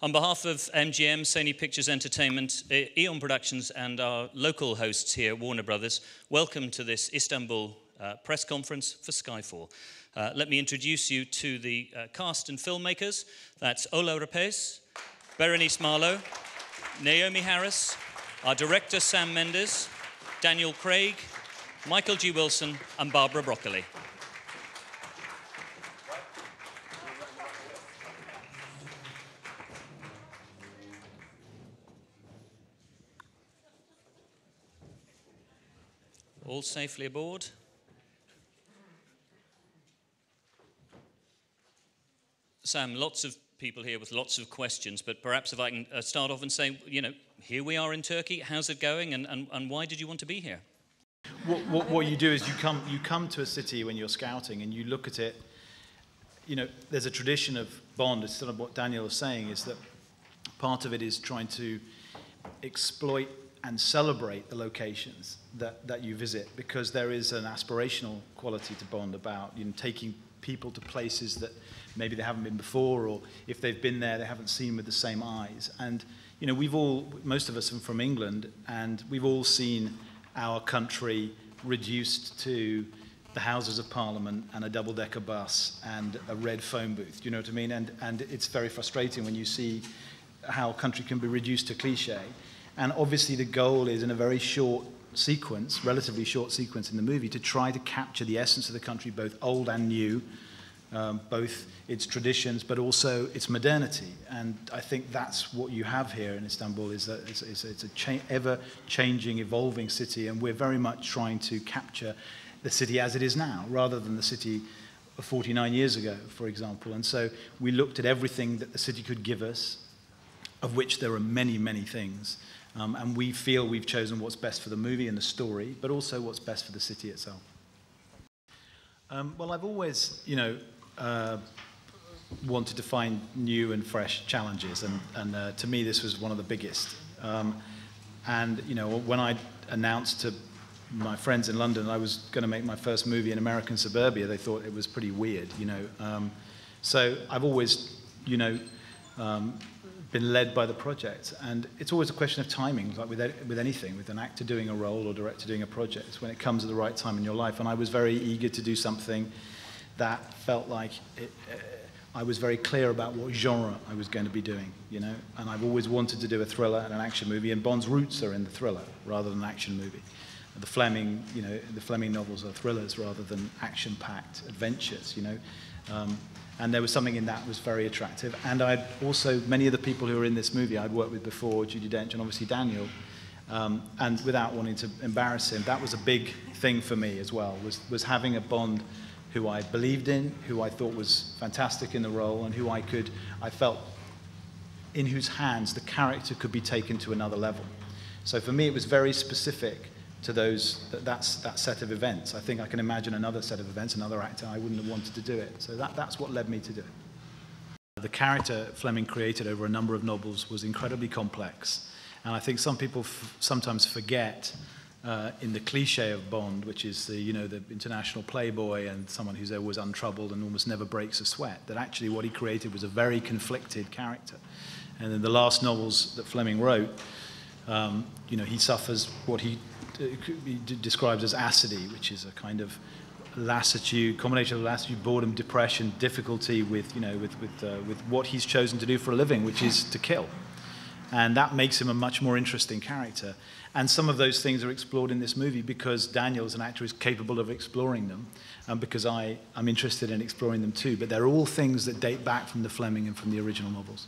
On behalf of MGM, Sony Pictures Entertainment, Eon Productions, and our local hosts here, Warner Brothers, welcome to this Istanbul press conference for Skyfall. Let me introduce you to the cast and filmmakers. That's Ola Rapes, Berenice Marlowe, Naomi Harris, our director Sam Mendes, Daniel Craig, Michael G. Wilson, and Barbara Broccoli. All safely aboard. Sam, lots of people here with lots of questions, but perhaps if I can start off and say, you know, here we are in Turkey, how's it going, and why did you want to be here? What you do is you come to a city when you're scouting and you look at it. You know, there's a tradition of Bond, it's sort of what Daniel was saying, is that part of it is trying to exploit and celebrate the locations that you visit, because there is an aspirational quality to Bond about, you know, taking people to places that maybe they haven't been before, or if they've been there, they haven't seen with the same eyes. And, you know, most of us are from England, and we've all seen our country reduced to the Houses of Parliament and a double-decker bus and a red phone booth, you know what I mean? And it's very frustrating when you see how a country can be reduced to cliche. And obviously the goal is, in a very short sequence, relatively short sequence in the movie, to try to capture the essence of the country, both old and new, both its traditions, but also its modernity. And I think that's what you have here in Istanbul, is that it's a ever-changing, evolving city, and we're very much trying to capture the city as it is now, rather than the city of 49 years ago, for example. And so we looked at everything that the city could give us, of which there are many, many things. And we feel we've chosen what's best for the movie and the story, but also what's best for the city itself. Well, I've always, you know, wanted to find new and fresh challenges, and to me this was one of the biggest. And, you know, when I announced to my friends in London I was going to make my first movie in American suburbia, they thought it was pretty weird, you know. So I've always, you know, been led by the project, and it's always a question of timing, like with anything, with an actor doing a role or director doing a project. It's when it comes at the right time in your life, and I was very eager to do something that felt like I was very clear about what genre I was going to be doing, you know, and I've always wanted to do a thriller and an action movie, and Bond's roots are in the thriller rather than an action movie. The Fleming, you know, the Fleming novels are thrillers rather than action-packed adventures, you know. And there was something in that was very attractive. And I'd also, many of the people who were in this movie I'd worked with before, Judi Dench and obviously Daniel, and without wanting to embarrass him, that was a big thing for me as well, was having a Bond who I believed in, who I thought was fantastic in the role, and who I felt in whose hands the character could be taken to another level. So for me it was very specific to that set of events. I think I can imagine another set of events, another actor, I wouldn't have wanted to do it. So that's what led me to do it. The character Fleming created over a number of novels was incredibly complex. And I think some people sometimes forget in the cliche of Bond, which is the, you know, the international playboy and someone who's always untroubled and almost never breaks a sweat, that actually what he created was a very conflicted character. And in the last novels that Fleming wrote, you know, he suffers what he describes as acidity, which is a kind of lassitude, combination of lassitude, boredom, depression, difficulty with, you know, with what he's chosen to do for a living, which is to kill. And that makes him a much more interesting character. And some of those things are explored in this movie because Daniel, as an actor, is capable of exploring them, and because I'm interested in exploring them too. But they're all things that date back from the Fleming and from the original novels.